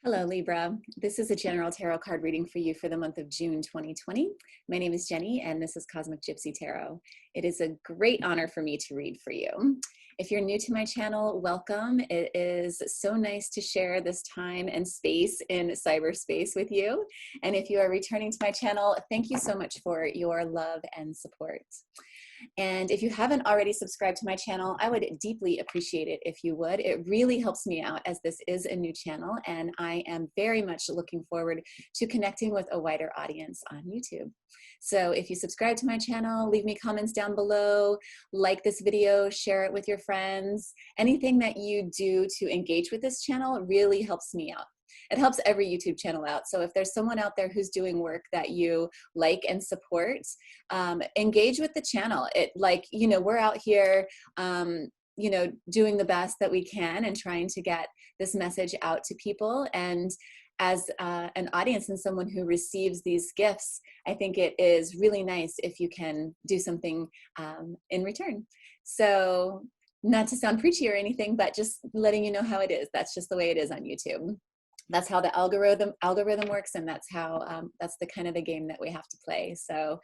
Hello, Libra. This is a general tarot card reading for you for the month of June 2020. My name is Jenny, and this is Cosmic Gypsy Tarot. It is a great honor for me to read for you. If you're new to my channel, welcome. It is so nice to share this time and space in cyberspace with you. And if you are returning to my channel, thank you so much for your love and support. And if you haven't already subscribed to my channel, I would deeply appreciate it if you would. It really helps me out as this is a new channel, and I am very much looking forward to connecting with a wider audience on YouTube. So if you subscribe to my channel, leave me comments down below, like this video, share it with your friends. Anything that you do to engage with this channel really helps me out. It helps every YouTube channel out. So if there's someone out there who's doing work that you like and support, engage with the channel. We're out here, doing the best that we can and trying to get this message out to people. And as an audience and someone who receives these gifts, I think it is really nice if you can do something in return. So not to sound preachy or anything, but just letting you know how it is. That's just the way it is on YouTube. That's how the algorithm works, and that's how that's the kind of the game that we have to play. So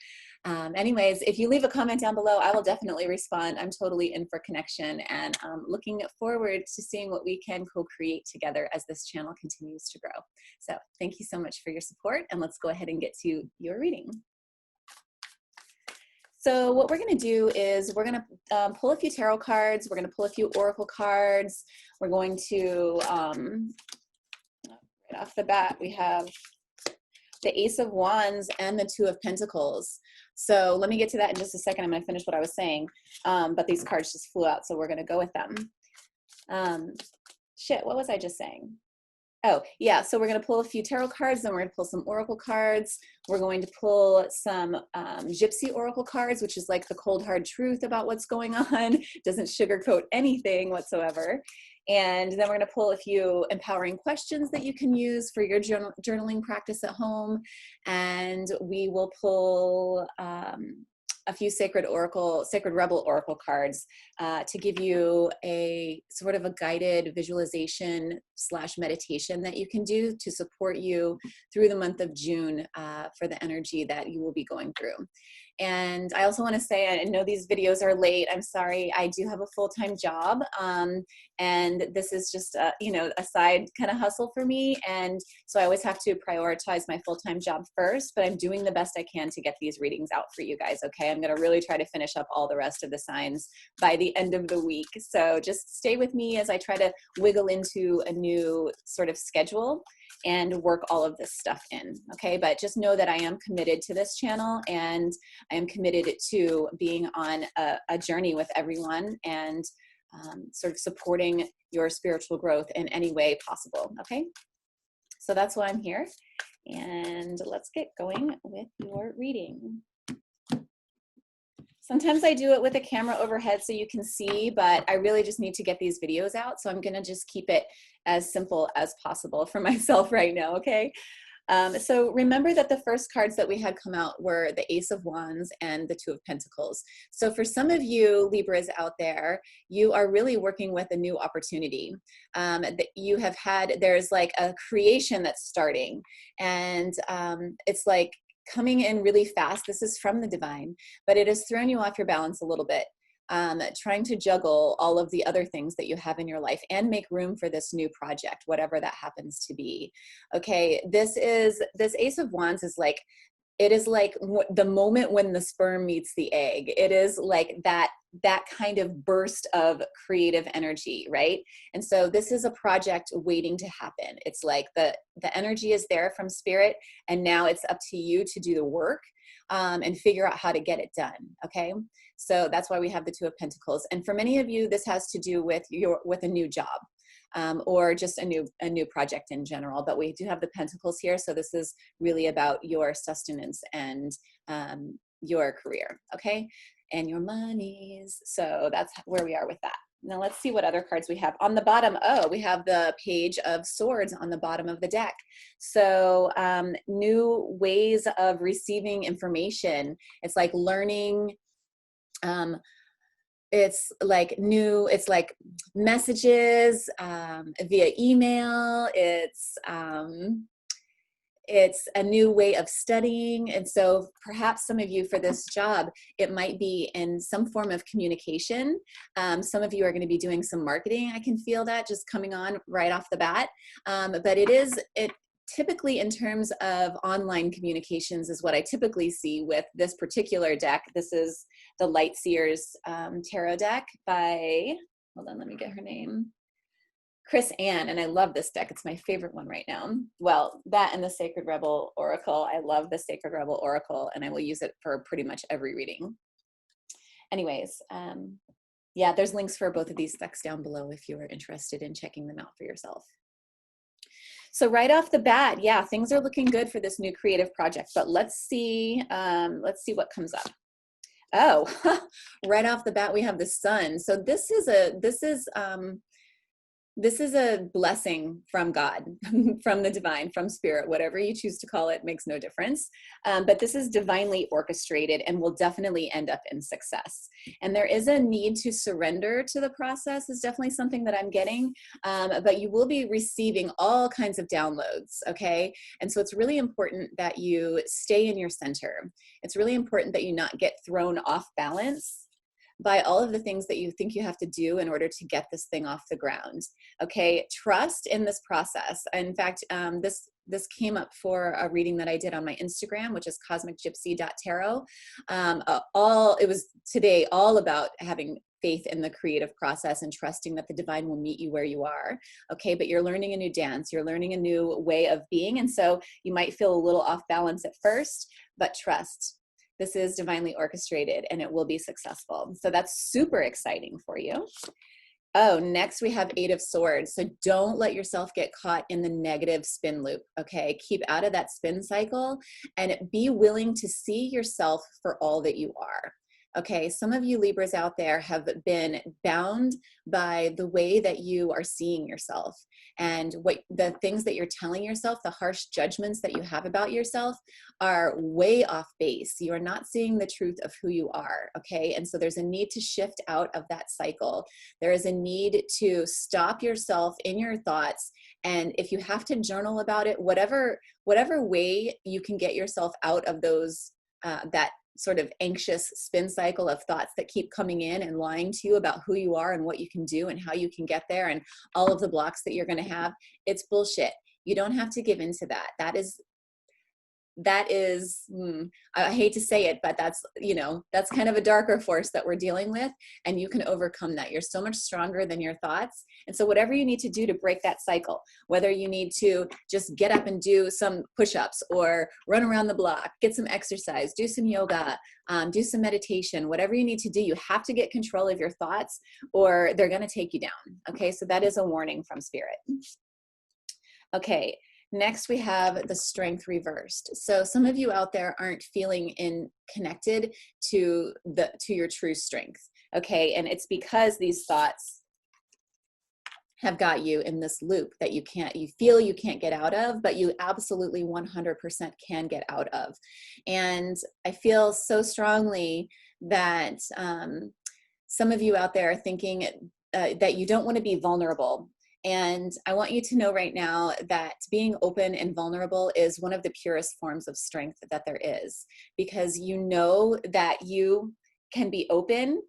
anyways, if you leave a comment down below, I will definitely respond. I'm totally in for connection, and looking forward to seeing what we can co-create together as this channel continues to grow. So thank you so much for your support, and let's go ahead and get to your reading. So what we're going to do is we're going to pull a few tarot cards. We're going to pull a few oracle cards. We're going to right off the bat, we have the Ace of Wands and the Two of Pentacles. So let me get to that in just a second. I'm going to finish what I was saying, but these cards just flew out, so we're going to go with them. What was I just saying? Oh, yeah, so we're going to pull a few tarot cards, then we're going to pull some oracle cards. We're going to pull some gypsy oracle cards, which is like the cold, hard truth about what's going on. Doesn't sugarcoat anything whatsoever. And then we're going to pull a few empowering questions that you can use for your journaling practice at home. And we will pull a few sacred rebel oracle cards to give you a sort of a guided visualization / meditation that you can do to support you through the month of June for the energy that you will be going through. And I also want to say, I know these videos are late. I'm sorry. I do have a full-time job, and this is just a side kind of hustle for me. And so I always have to prioritize my full-time job first, but I'm doing the best I can to get these readings out for you guys. Okay. I'm going to really try to finish up all the rest of the signs by the end of the week. So just stay with me as I try to wiggle into a new sort of schedule and work all of this stuff in. Okay. But just know that I am committed to this channel, and I am committed to being on a journey with everyone and sort of supporting your spiritual growth in any way possible. Okay. So that's why I'm here, and let's get going with your reading. Sometimes I do it with a camera overhead so you can see, but I really just need to get these videos out. So I'm going to just keep it as simple as possible for myself right now. Okay. So remember that the first cards that we had come out were the Ace of Wands and the Two of Pentacles. So for some of you Libras out there, you are really working with a new opportunity that you have had. There's like a creation that's starting, and it's like coming in really fast. This is from the divine, but it has thrown you off your balance a little bit. Trying to juggle all of the other things that you have in your life and make room for this new project, whatever that happens to be. Okay, this Ace of Wands is like, it is like the moment when the sperm meets the egg. It is like that kind of burst of creative energy, right? And so this is a project waiting to happen. It's like the energy is there from spirit, and now it's up to you to do the work and figure out how to get it done. Okay. So that's why we have the Two of Pentacles. And for many of you, this has to do with a new job or just a new project in general. But we do have the Pentacles here. So this is really about your sustenance and your career. Okay. And your monies. So that's where we are with that. Now let's see what other cards we have. On the bottom, we have the Page of Swords on the bottom of the deck. So new ways of receiving information. It's like learning it's like new, it's like messages via email. It's a new way of studying. And so perhaps some of you for this job, it might be in some form of communication. Some of you are going to be doing some marketing. I can feel that just coming on right off the bat. But it typically in terms of online communications is what I typically see with this particular deck. This is the Light Seers tarot deck by, hold on, let me get her name. Chris Ann, and I love this deck. It's my favorite one right now. Well, that and the Sacred Rebel Oracle. I love the Sacred Rebel Oracle, and I will use it for pretty much every reading. Anyways, yeah, there's links for both of these decks down below if you are interested in checking them out for yourself. So right off the bat, yeah, things are looking good for this new creative project, but let's see what comes up. Oh, right off the bat, we have the Sun. So this is a blessing from God, from the divine, from spirit, whatever you choose to call it, makes no difference. But this is divinely orchestrated and will definitely end up in success. And there is a need to surrender to the process is definitely something that I'm getting, but you will be receiving all kinds of downloads, okay? And so it's really important that you stay in your center. It's really important that you not get thrown off balance by all of the things that you think you have to do in order to get this thing off the ground. Okay, trust in this process. In fact, this came up for a reading that I did on my Instagram, which is cosmicgypsy.tarot. It was today all about having faith in the creative process and trusting that the divine will meet you where you are. Okay, but you're learning a new dance, you're learning a new way of being, and so you might feel a little off balance at first, but trust. This is divinely orchestrated and it will be successful. So that's super exciting for you. Oh, next we have Eight of Swords. So don't let yourself get caught in the negative spin loop, okay? Keep out of that spin cycle and be willing to see yourself for all that you are. Okay, some of you Libras out there have been bound by the way that you are seeing yourself and what the things that you're telling yourself, the harsh judgments that you have about yourself are way off base. You are not seeing the truth of who you are, okay? And so there's a need to shift out of that cycle. There is a need to stop yourself in your thoughts, and if you have to journal about it, whatever way you can get yourself out of those that sort of anxious spin cycle of thoughts that keep coming in and lying to you about who you are and what you can do and how you can get there and all of the blocks that you're going to have, it's bullshit. You don't have to give into that. That is, I hate to say it, but that's kind of a darker force that we're dealing with, and you can overcome that. You're so much stronger than your thoughts. And so whatever you need to do to break that cycle, whether you need to just get up and do some push-ups or run around the block, get some exercise, do some yoga, do some meditation, whatever you need to do, you have to get control of your thoughts or they're going to take you down. Okay. So that is a warning from spirit. Okay. Next, we have the Strength reversed. So some of you out there aren't feeling connected to your true strength. Okay. And it's because these thoughts have got you in this loop that you feel you can't get out of, but you absolutely 100% can get out of. And I feel so strongly that some of you out there are thinking that you don't want to be vulnerable. And I want you to know right now that being open and vulnerable is one of the purest forms of strength that there is, because you know that you can be open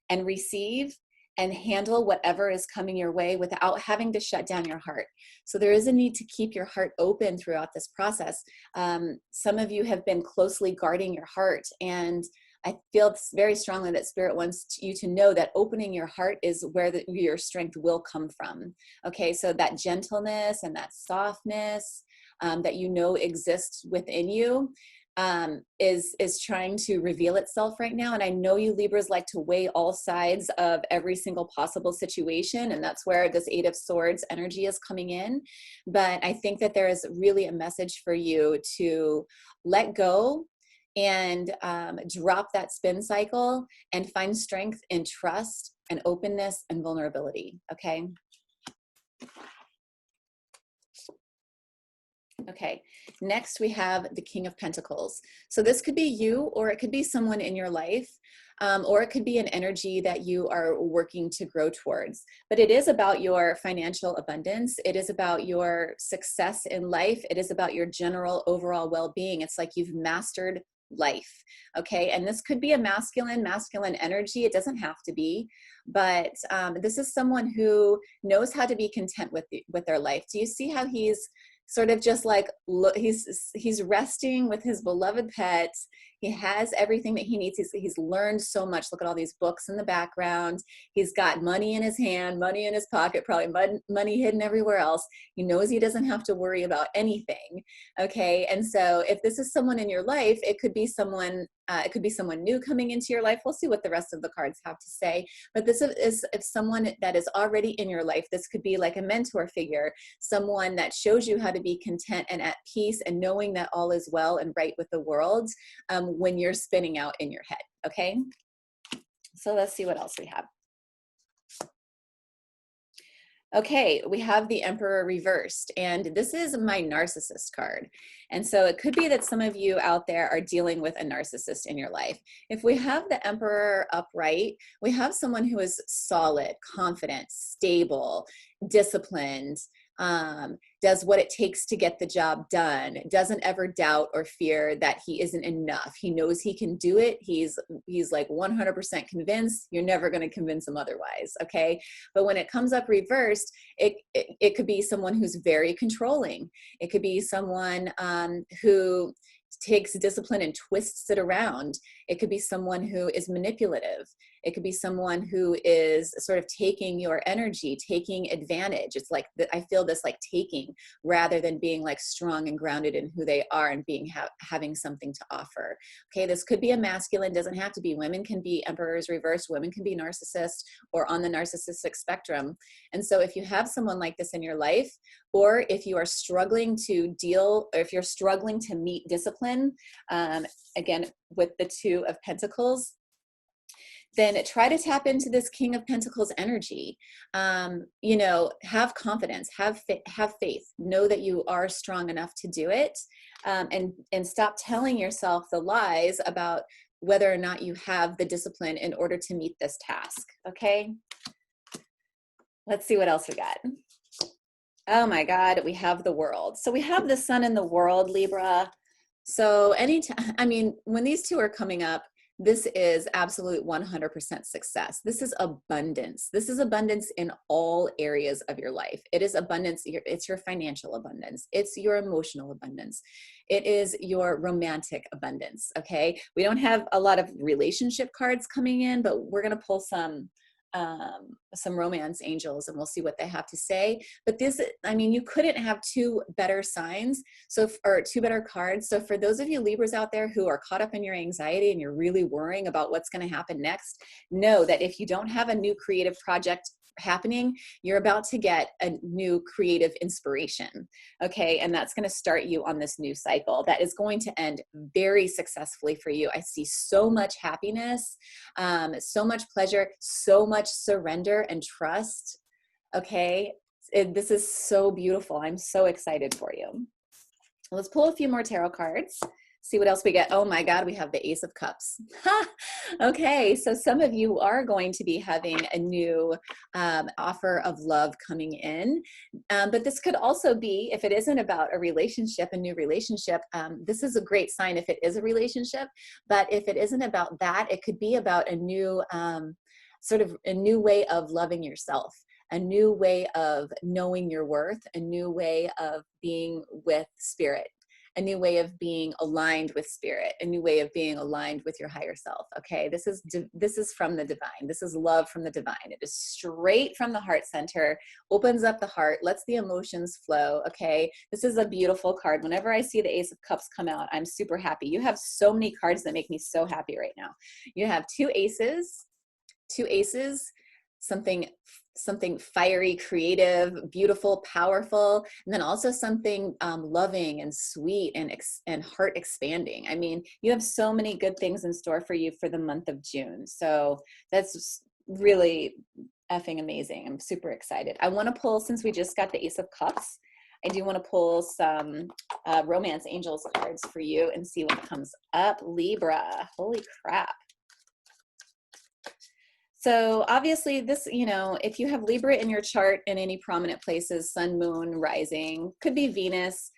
and receive and handle whatever is coming your way without having to shut down your heart. So there is a need to keep your heart open throughout this process. Some of you have been closely guarding your heart, and I feel very strongly that spirit wants you to know that opening your heart is where your strength will come from. Okay, so that gentleness and that softness that you know exists within you is trying to reveal itself right now. And I know you Libras like to weigh all sides of every single possible situation, and that's where this Eight of Swords energy is coming in. But I think that there is really a message for you to let go and drop that spin cycle and find strength in trust and openness and vulnerability. Okay. Okay, next we have the King of Pentacles. So this could be you, or it could be someone in your life, or it could be an energy that you are working to grow towards. But it is about your financial abundance. It is about your success in life. It is about your general overall well-being. It's like you've mastered life. Okay, and this could be a masculine energy. It doesn't have to be, but this is someone who knows how to be content with their life. Do you see how he's sort of just like, look, he's resting with his beloved pet. He has everything that he needs. He's learned so much. Look at all these books in the background. He's got money in his hand, money in his pocket, probably money hidden everywhere else. He knows he doesn't have to worry about anything. Okay, and so if this is someone in your life, it could be someone new coming into your life. We'll see what the rest of the cards have to say. But this is if someone that is already in your life. This could be like a mentor figure, someone that shows you how to be content and at peace and knowing that all is well and right with the world when you're spinning out in your head. Okay, so let's see what else we have. Okay, we have the Emperor reversed, and this is my narcissist card. And so it could be that some of you out there are dealing with a narcissist in your life. If we have the Emperor upright, we have someone who is solid, confident, stable, disciplined, does what it takes to get the job done, doesn't ever doubt or fear that he isn't enough. He knows he can do it. He's like 100% convinced. You're never going to convince him otherwise. Okay. But when it comes up reversed, it could be someone who's very controlling. It could be someone who takes discipline and twists it around. It could be someone who is manipulative. It could be someone who is sort of taking your energy, taking advantage. It's like, I feel this like taking rather than being like strong and grounded in who they are and being having something to offer. Okay, this could be a masculine, doesn't have to be. Women can be emperors reversed, women can be narcissists or on the narcissistic spectrum. And so if you have someone like this in your life, or if you are struggling to deal, or if you're struggling to meet discipline, again, with the Two of Pentacles, then try to tap into this King of Pentacles energy. You know, have confidence, have faith, know that you are strong enough to do it, and stop telling yourself the lies about whether or not you have the discipline in order to meet this task. Okay, let's see what else we got. Oh my God, we have the World. So we have the Sun in the World, Libra. So anytime, I mean, when these two are coming up, this is absolute 100% success. This is abundance. This is abundance in all areas of your life. It is abundance. It's your financial abundance. It's your emotional abundance. It is your romantic abundance. Okay. We don't have a lot of relationship cards coming in, but we're going to pull some romance angels and we'll see what they have to say. But this, I mean, you couldn't have two better signs, or two better cards. So for those of you Libras out there who are caught up in your anxiety and you're really worrying about what's going to happen next, know that if you don't have a new creative project happening, you're about to get a new creative inspiration. Okay, and that's going to start you on this new cycle that is going to end very successfully for you. I see so much happiness, so much pleasure, so much surrender and trust. Okay, this is so beautiful. I'm so excited for you. Let's pull a few more tarot cards. See what else we get. Oh my God, we have the Ace of Cups. Okay, so some of you are going to be having a new offer of love coming in. But this could also be, if it isn't about a relationship, a new relationship, this is a great sign if it is a relationship. But if it isn't about that, it could be about a new, sort of a new way of loving yourself, a new way of knowing your worth, a new way of being with spirit, a new way of being aligned with spirit, a new way of being aligned with your higher self. Okay, this is from the divine. This is love from the divine. It is straight from the heart center, opens up the heart, lets the emotions flow. Okay, this is a beautiful card. Whenever I see the Ace of Cups come out, I'm super happy. You have so many cards that make me so happy right now. You have two aces, something fiery, creative, beautiful, powerful, and then also something loving and sweet and heart expanding. I mean, you have so many good things in store for you for the month of June. So that's really effing amazing. I'm super excited. I want to pull, since we just got the Ace of Cups, I do want to pull some romance angels cards for you and see what comes up. Libra, holy crap. So obviously this, you know, if you have Libra in your chart in any prominent places, sun, moon, rising, could be Venus.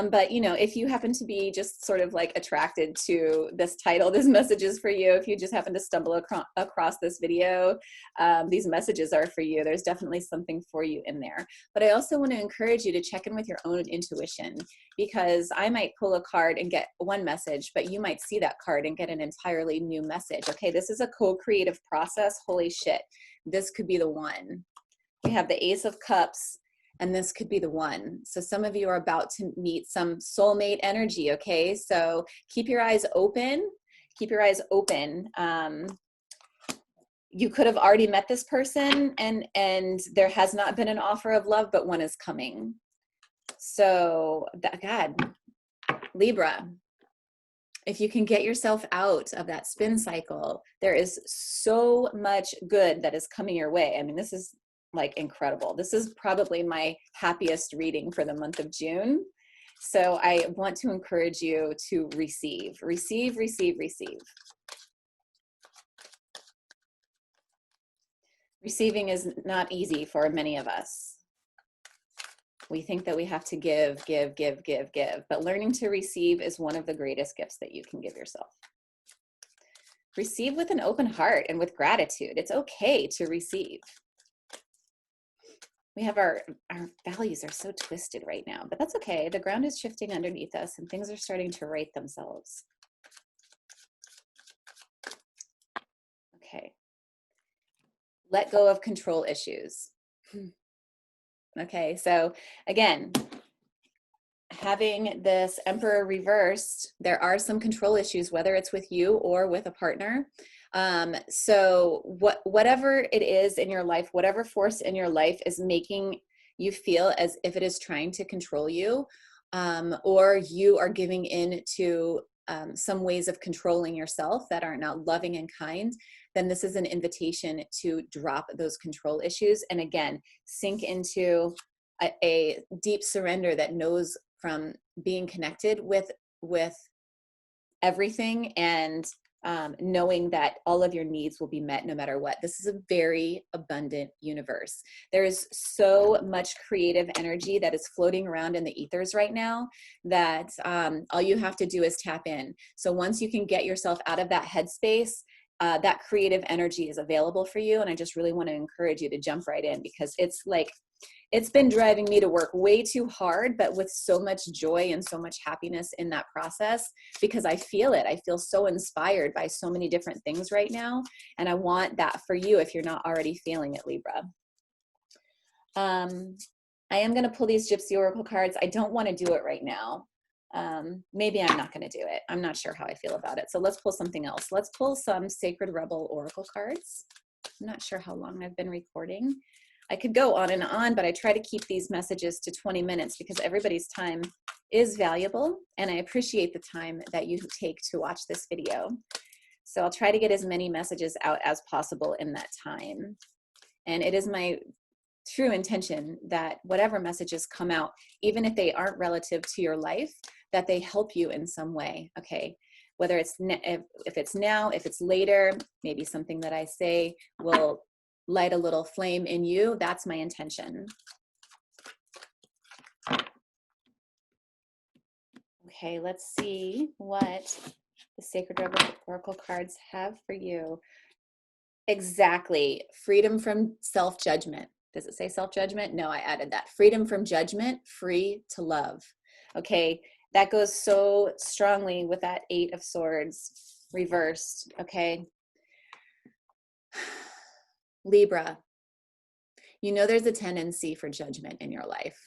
But, you know, if you happen to be just sort of like attracted to this title, this message is for you. If you just happen to stumble across this video, these messages are for you. There's definitely something for you in there. But I also want to encourage you to check in with your own intuition, because I might pull a card and get one message, but you might see that card and get an entirely new message. Okay, this is a co-creative process. Holy shit, this could be the one. We have the Ace of Cups, and this could be the one. So some of you are about to meet some soulmate energy, okay? So keep your eyes open. Keep your eyes open. You could have already met this person, and there has not been an offer of love, but one is coming. So, God, Libra, if you can get yourself out of that spin cycle, there is so much good that is coming your way. I mean, this is like incredible. This is probably my happiest reading for the month of June. So I want to encourage you to receive, receive, receive, receive. Receiving is not easy for many of us. We think that we have to give, give, give, give, give, but learning to receive is one of the greatest gifts that you can give yourself. Receive with an open heart and with gratitude. It's okay to receive. We have our values are so twisted right now, but that's okay. The ground is shifting underneath us and things are starting to right themselves. Okay. Let go of control issues. Okay, so again, having this Emperor reversed, there are some control issues, whether it's with you or with a partner. So whatever it is in your life, whatever force in your life is making you feel as if it is trying to control you, or you are giving in to some ways of controlling yourself that are not loving and kind, then this is an invitation to drop those control issues. And again, sink into a deep surrender that knows from being connected with everything, and knowing that all of your needs will be met no matter what. This is a very abundant universe. There is so much creative energy that is floating around in the ethers right now that all you have to do is tap in. So once you can get yourself out of that headspace, that creative energy is available for you. And I just really want to encourage you to jump right in, because it's like, it's been driving me to work way too hard, but with so much joy and so much happiness in that process, because I feel it. I feel so inspired by so many different things right now. And I want that for you if you're not already feeling it, Libra. I am going to pull these Gypsy Oracle cards. I don't want to do it right now. Maybe I'm not going to do it. I'm not sure how I feel about it. So let's pull something else. Let's pull some Sacred Rebel Oracle cards. I'm not sure how long I've been recording. I could go on and on, but I try to keep these messages to 20 minutes because everybody's time is valuable, and I appreciate the time that you take to watch this video. So I'll try to get as many messages out as possible in that time. And it is my true intention that whatever messages come out, even if they aren't relative to your life, that they help you in some way, okay? Whether it's, if it's now, if it's later, maybe something that I say will light a little flame in you. That's my intention. Okay, let's see what the Sacred Oracle cards have for you. Exactly. Freedom from self-judgment. Does it say self-judgment? No, I added that. Freedom from judgment, free to love. Okay, that goes so strongly with that Eight of Swords reversed, okay? Libra, you know there's a tendency for judgment in your life.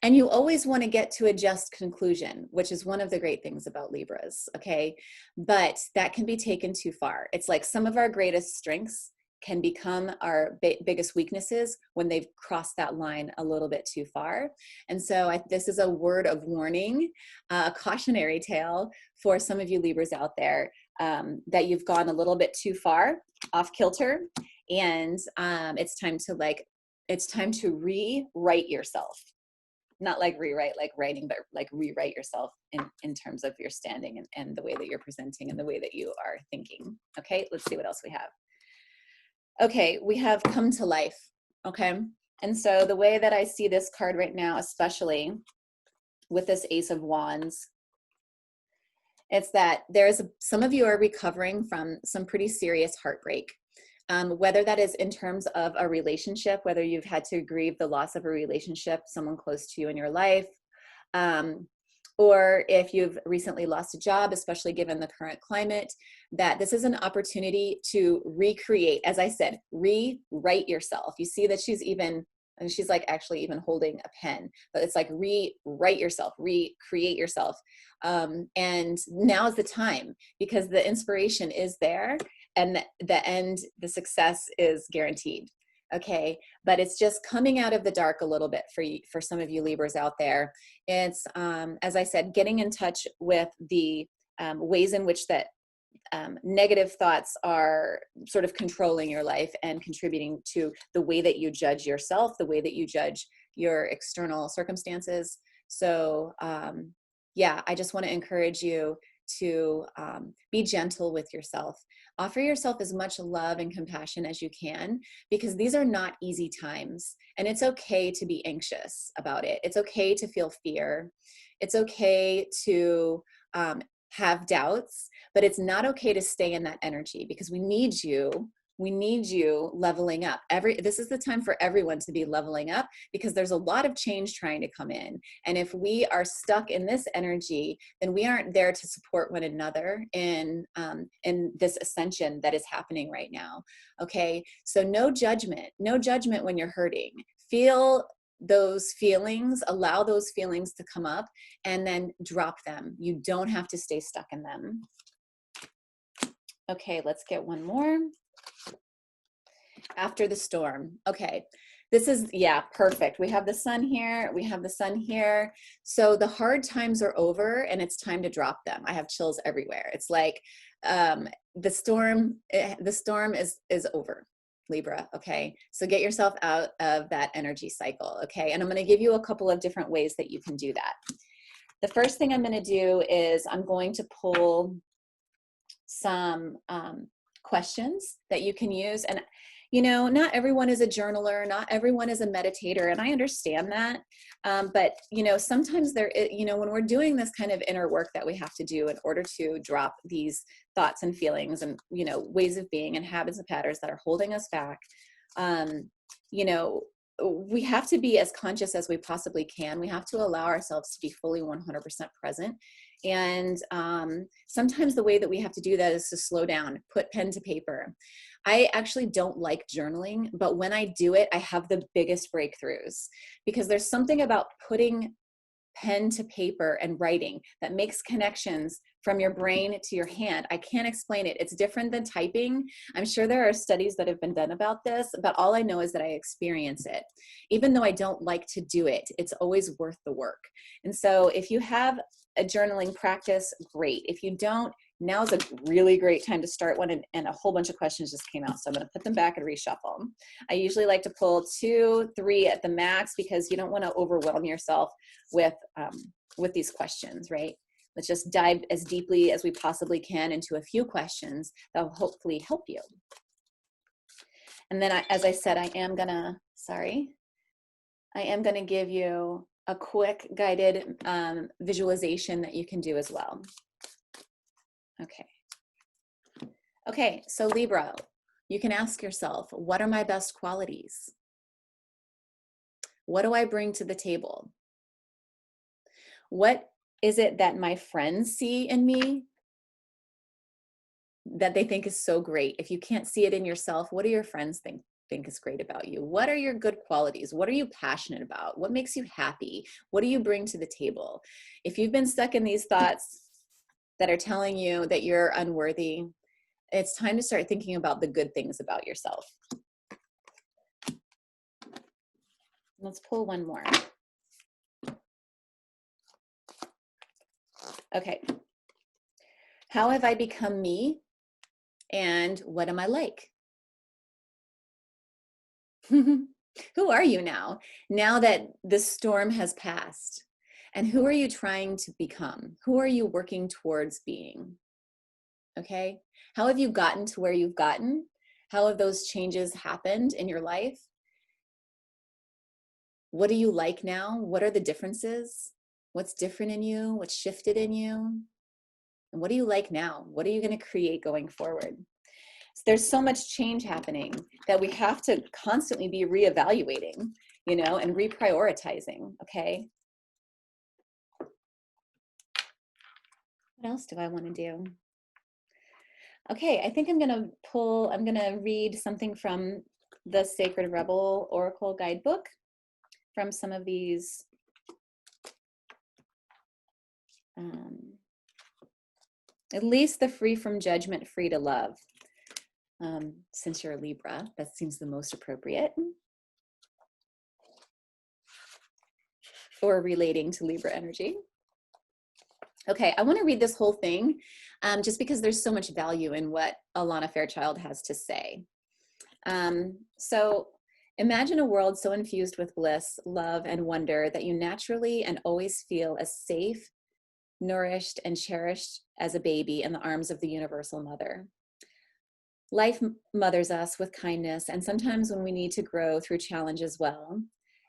And you always want to get to a just conclusion, which is one of the great things about Libras, okay? But that can be taken too far. It's like some of our greatest strengths can become our biggest weaknesses when they've crossed that line a little bit too far. And so this is a word of warning, a cautionary tale for some of you Libras out there, that you've gone a little bit too far off kilter, and it's time to rewrite yourself. not like rewrite, like writing, but like rewrite yourself in terms of your standing and the way that you're presenting and the way that you are thinking. Okay, let's see what else we have. Okay, we have come to life. Okay, and so the way that I see this card right now, especially with this Ace of Wands, it's that some of you are recovering from some pretty serious heartbreak. Whether that is in terms of a relationship, whether you've had to grieve the loss of a relationship, someone close to you in your life, or if you've recently lost a job, especially given the current climate, that this is an opportunity to recreate, as I said, rewrite yourself. You see that and she's like actually even holding a pen, but it's like rewrite yourself, recreate yourself. And now is the time, because the inspiration is there and the success is guaranteed. Okay, but it's just coming out of the dark a little bit for some of you Libras out there. It's, as I said, getting in touch with the ways in which that negative thoughts are sort of controlling your life and contributing to the way that you judge yourself, the way that you judge your external circumstances. So yeah, I just want to encourage you to be gentle with yourself. Offer yourself as much love and compassion as you can, because these are not easy times, and it's okay to be anxious about it. It's okay to feel fear. It's okay to have doubts, but it's not okay to stay in that energy, because we need you leveling up. This is the time for everyone to be leveling up, because there's a lot of change trying to come in. And if we are stuck in this energy, then we aren't there to support one another in this ascension that is happening right now. Okay, so no judgment when you're hurting. Feel those feelings, allow those feelings to come up, and then drop them. You don't have to stay stuck in them. Okay, let's get one more. After the storm. Okay, this is, yeah, perfect. We have the sun here. We have the sun here. So the hard times are over, and it's time to drop them. I have chills everywhere. It's like the storm is over, Libra. Okay, so get yourself out of that energy cycle. Okay, and I'm going to give you a couple of different ways that you can do that. The first thing I'm going to do is I'm going to pull some questions that you can use. And you know, not everyone is a journaler, not everyone is a meditator, and I understand that. But you know, sometimes when we're doing this kind of inner work that we have to do in order to drop these thoughts and feelings and, you know, ways of being and habits and patterns that are holding us back, you know, we have to be as conscious as we possibly can. We have to allow ourselves to be fully 100% present. And sometimes the way that we have to do that is to slow down, put pen to paper. I actually don't like journaling, but when I do it, I have the biggest breakthroughs, because there's something about putting pen to paper and writing that makes connections from your brain to your hand. I can't explain it. It's different than typing. I'm sure there are studies that have been done about this, but all I know is that I experience it. Even though I don't like to do it, it's always worth the work. And so if you have a journaling practice, great. If you don't, now's a really great time to start one, and a whole bunch of questions just came out. So I'm going to put them back and reshuffle. I usually like to pull 2, 3 at the max, because you don't want to overwhelm yourself with these questions, right? Let's just dive as deeply as we possibly can into a few questions that will hopefully help you. And then as I said, I am gonna give you a quick guided visualization that you can do as well. Okay, so Libra, you can ask yourself, what are my best qualities? What do I bring to the table? What is it that my friends see in me that they think is so great? If you can't see it in yourself, what do your friends think is great about you? What are your good qualities? What are you passionate about? What makes you happy? What do you bring to the table? If you've been stuck in these thoughts that are telling you that you're unworthy, it's time to start thinking about the good things about yourself. Let's pull one more. Okay. How have I become me? And what am I like? Who are you now? Now that the storm has passed? And who are you trying to become? Who are you working towards being? Okay. How have you gotten to where you've gotten? How have those changes happened in your life? What do you like now? What are the differences? What's different in you? What's shifted in you? And what do you like now? What are you going to create going forward? So there's so much change happening that we have to constantly be reevaluating, you know, and reprioritizing. Okay. What else do I want to do? Okay, I think I'm going to read something from the Sacred Rebel Oracle Guidebook from some of these at least the Free from Judgment, Free to Love. Since you're a Libra, that seems the most appropriate. Or relating to Libra energy. Okay, I want to read this whole thing just because there's so much value in what Alana Fairchild has to say. So imagine a world so infused with bliss, love, and wonder that you naturally and always feel as safe, nourished, and cherished as a baby in the arms of the Universal Mother. Life mothers us with kindness, and sometimes when we need to grow through challenge as well.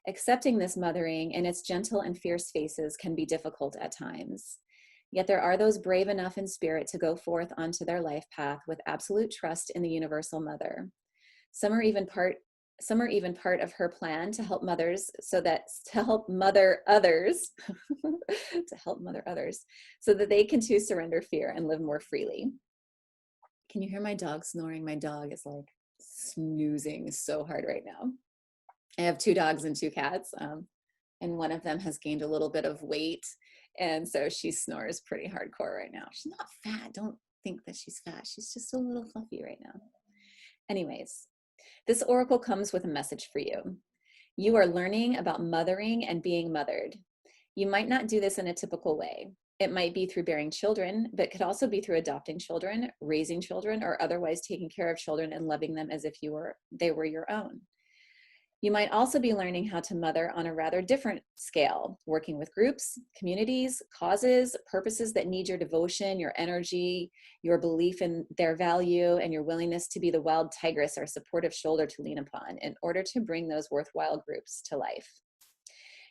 Accepting this mothering in its gentle and fierce faces can be difficult at times. Yet there are those brave enough in spirit to go forth onto their life path with absolute trust in the Universal Mother. Some are even part of her plan to help mothers to help mother others so that they can too surrender fear and live more freely. Can you hear my dog snoring? My dog is like snoozing so hard right now. I have 2 dogs and 2 cats, and one of them has gained a little bit of weight, and so she snores pretty hardcore right now. She's not fat. Don't think that she's fat. She's just a little fluffy right now. Anyways, this oracle comes with a message for you. You are learning about mothering and being mothered. You might not do this in a typical way. It might be through bearing children, but could also be through adopting children, raising children, or otherwise taking care of children and loving them as if they were your own. You might also be learning how to mother on a rather different scale, working with groups, communities, causes, purposes that need your devotion, your energy, your belief in their value, and your willingness to be the wild tigress or supportive shoulder to lean upon in order to bring those worthwhile groups to life.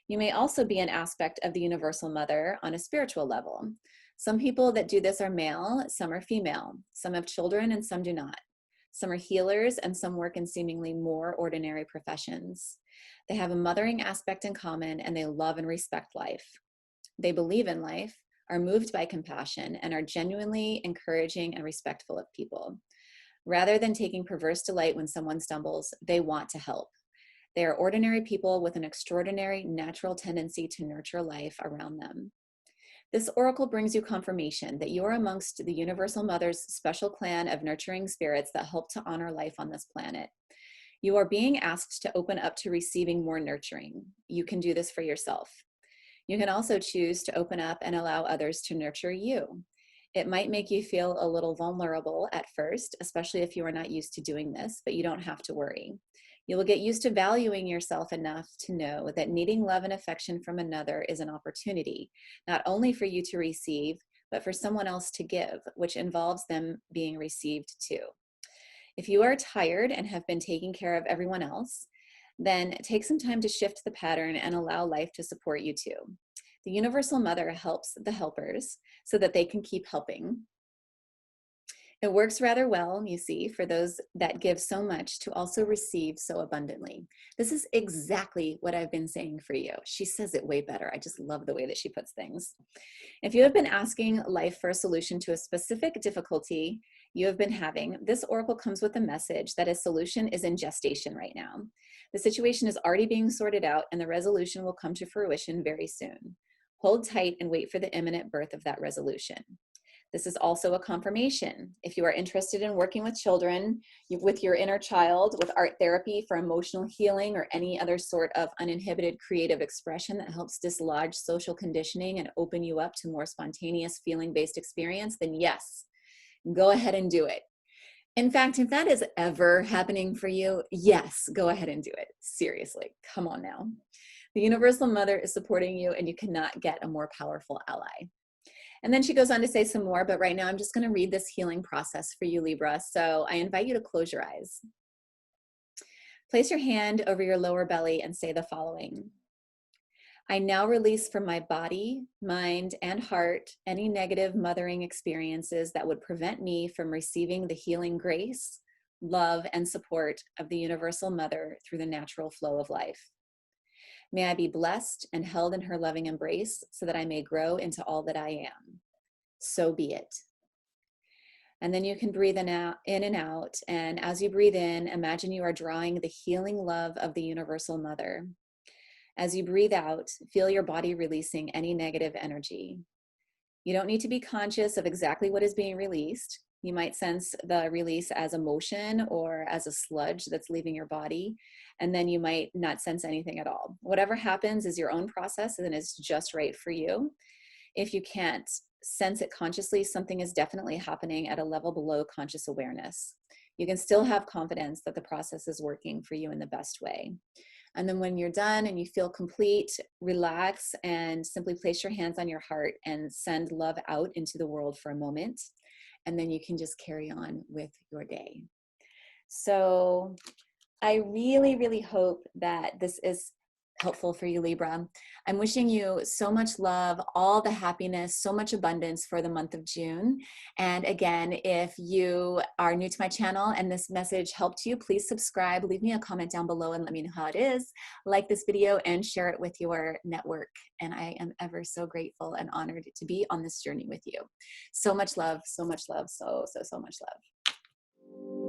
You may also be an aspect of the Universal Mother on a spiritual level. Some people that do this are male, some are female, some have children and some do not. Some are healers and some work in seemingly more ordinary professions. They have a mothering aspect in common and they love and respect life. They believe in life, are moved by compassion, and are genuinely encouraging and respectful of people. Rather than taking perverse delight when someone stumbles, they want to help. They are ordinary people with an extraordinary natural tendency to nurture life around them. This oracle brings you confirmation that you are amongst the Universal Mother's special clan of nurturing spirits that help to honor life on this planet. You are being asked to open up to receiving more nurturing. You can do this for yourself. You can also choose to open up and allow others to nurture you. It might make you feel a little vulnerable at first, especially if you are not used to doing this, but you don't have to worry. You will get used to valuing yourself enough to know that needing love and affection from another is an opportunity, not only for you to receive, but for someone else to give, which involves them being received too. If you are tired and have been taking care of everyone else, then take some time to shift the pattern and allow life to support you too. The Universal Mother helps the helpers so that they can keep helping. It works rather well, you see, for those that give so much to also receive so abundantly. This is exactly what I've been saying for you. She says it way better. I just love the way that she puts things. If you have been asking life for a solution to a specific difficulty you have been having, this oracle comes with a message that a solution is in gestation right now. The situation is already being sorted out and the resolution will come to fruition very soon. Hold tight and wait for the imminent birth of that resolution. This is also a confirmation. If you are interested in working with children, with your inner child, with art therapy for emotional healing, or any other sort of uninhibited creative expression that helps dislodge social conditioning and open you up to more spontaneous feeling-based experience, then yes, go ahead and do it. In fact, if that is ever happening for you, yes, go ahead and do it. Seriously, come on now. The Universal Mother is supporting you, and you cannot get a more powerful ally. And then she goes on to say some more, but right now I'm just going to read this healing process for you, Libra. So I invite you to close your eyes. Place your hand over your lower belly and say the following. I now release from my body, mind, and heart any negative mothering experiences that would prevent me from receiving the healing grace, love, and support of the Universal Mother through the natural flow of life. May I be blessed and held in her loving embrace so that I may grow into all that I am. So be it. And then you can breathe in and out. And as you breathe in, imagine you are drawing the healing love of the Universal Mother. As you breathe out, feel your body releasing any negative energy. You don't need to be conscious of exactly what is being released. You might sense the release as emotion or as a sludge that's leaving your body, and then you might not sense anything at all. Whatever happens is your own process and is just right for you. If you can't sense it consciously, something is definitely happening at a level below conscious awareness. You can still have confidence that the process is working for you in the best way. And then when you're done and you feel complete, relax and simply place your hands on your heart and send love out into the world for a moment. And then you can just carry on with your day. So I really, really hope that this is helpful for you, Libra. I'm wishing you so much love, all the happiness, so much abundance for the month of June. And again, if you are new to my channel and this message helped you, please subscribe, leave me a comment down below and let me know how it is. Like this video and share it with your network. And I am ever so grateful and honored to be on this journey with you. So much love, so much love, so much love.